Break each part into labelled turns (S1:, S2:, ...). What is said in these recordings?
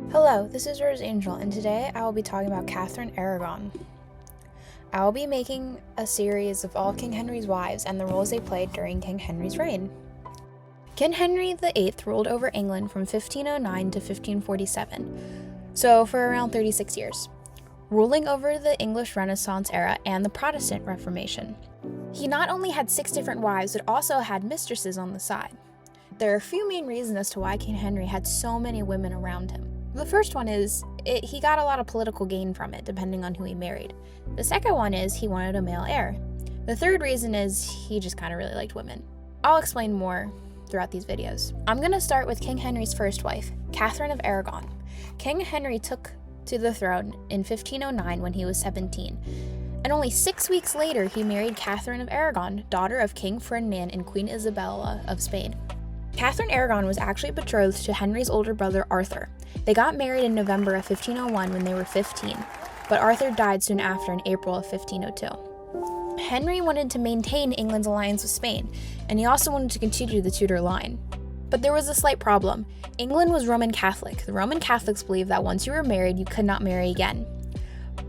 S1: Hello, this is Rose Angel, and today I will be talking about Catherine Aragon. I will be making a series of all King Henry's wives and the roles they played during King Henry's reign. King Henry VIII ruled over England from 1509 to 1547, so for around 36 years, ruling over the English Renaissance era and the Protestant Reformation. He not only had 6 different wives, but also had mistresses on the side. There are a few main reasons as to why King Henry had so many women around him. The first one is he got a lot of political gain from it, depending on who he married. The second one is he wanted a male heir. The third reason is he just kind of really liked women. I'll explain more throughout these videos. I'm going to start with King Henry's first wife, Catherine of Aragon. King Henry took to the throne in 1509 when he was 17, and only 6 weeks later he married Catherine of Aragon, daughter of King Ferdinand and Queen Isabella of Spain. Catherine Aragon was actually betrothed to Henry's older brother Arthur. They got married in November of 1501 when they were 15, but Arthur died soon after in April of 1502. Henry wanted to maintain England's alliance with Spain, and he also wanted to continue the Tudor line. But there was a slight problem. England was Roman Catholic. The Roman Catholics believed that once you were married, you could not marry again.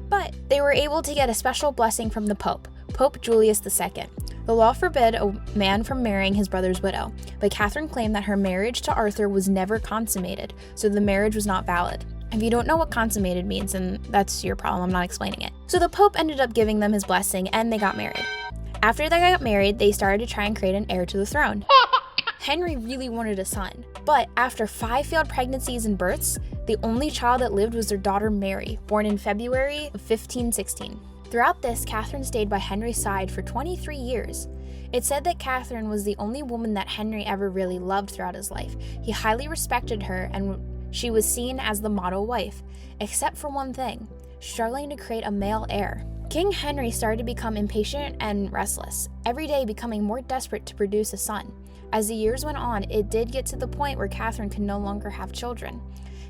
S1: But they were able to get a special blessing from the Pope, Pope Julius II. The law forbid a man from marrying his brother's widow, but Catherine claimed that her marriage to Arthur was never consummated, so the marriage was not valid. If you don't know what consummated means, then that's your problem, I'm not explaining it. So the Pope ended up giving them his blessing, and they got married. After they got married, they started to try and create an heir to the throne. Henry really wanted a son, but after 5 failed pregnancies and births, the only child that lived was their daughter Mary, born in February of 1516. Throughout this, Catherine stayed by Henry's side for 23 years. It's said that Catherine was the only woman that Henry ever really loved throughout his life. He highly respected her, and she was seen as the model wife, except for one thing: struggling to create a male heir. King Henry started to become impatient and restless, every day becoming more desperate to produce a son. As the years went on, it did get to the point where Catherine could no longer have children.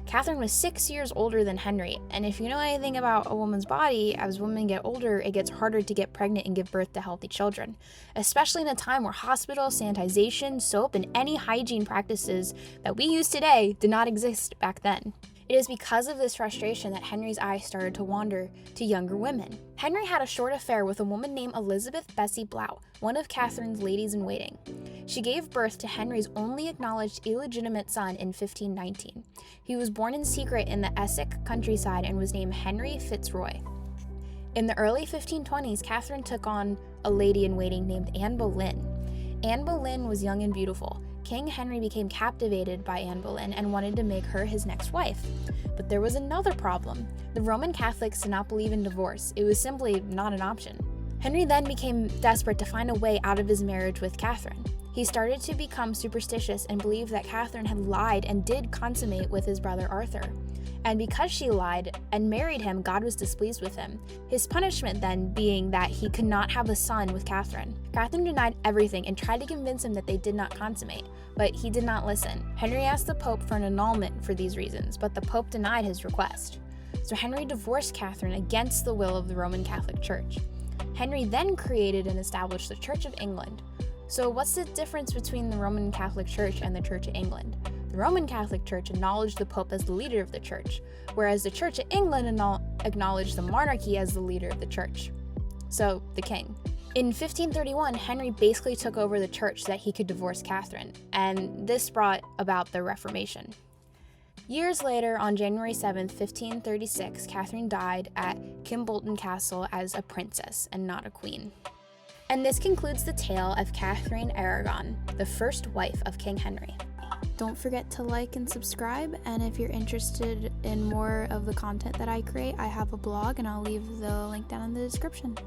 S1: Catherine was 6 years older than Henry, and if you know anything about a woman's body, as women get older, it gets harder to get pregnant and give birth to healthy children, especially in a time where hospitals, sanitization, soap, and any hygiene practices that we use today did not exist back then. It is because of this frustration that Henry's eyes started to wander to younger women. Henry had a short affair with a woman named Elizabeth Bessie Blount, one of Catherine's ladies-in-waiting. She gave birth to Henry's only acknowledged illegitimate son in 1519. He was born in secret in the Essex countryside and was named Henry Fitzroy. In the early 1520s, Catherine took on a lady-in-waiting named Anne Boleyn. Anne Boleyn was young and beautiful. King Henry became captivated by Anne Boleyn and wanted to make her his next wife. But there was another problem. The Roman Catholics did not believe in divorce. It was simply not an option. Henry then became desperate to find a way out of his marriage with Catherine. He started to become superstitious and believed that Catherine had lied and did consummate with his brother Arthur. And because she lied and married him, God was displeased with him. His punishment then being that he could not have a son with Catherine. Catherine denied everything and tried to convince him that they did not consummate, but he did not listen. Henry asked the Pope for an annulment for these reasons, but the Pope denied his request. So Henry divorced Catherine against the will of the Roman Catholic Church. Henry then created and established the Church of England. So what's the difference between the Roman Catholic Church and the Church of England? The Roman Catholic Church acknowledged the Pope as the leader of the Church, whereas the Church of England acknowledged the monarchy as the leader of the Church. So, the king. In 1531, Henry basically took over the Church so that he could divorce Catherine, and this brought about the Reformation. Years later, on January 7th, 1536, Catherine died at Kimbolton Castle as a princess and not a queen. And this concludes the tale of Catherine Aragon, the first wife of King Henry. Don't forget to like and subscribe, and if you're interested in more of the content that I create, I have a blog and I'll leave the link down in the description.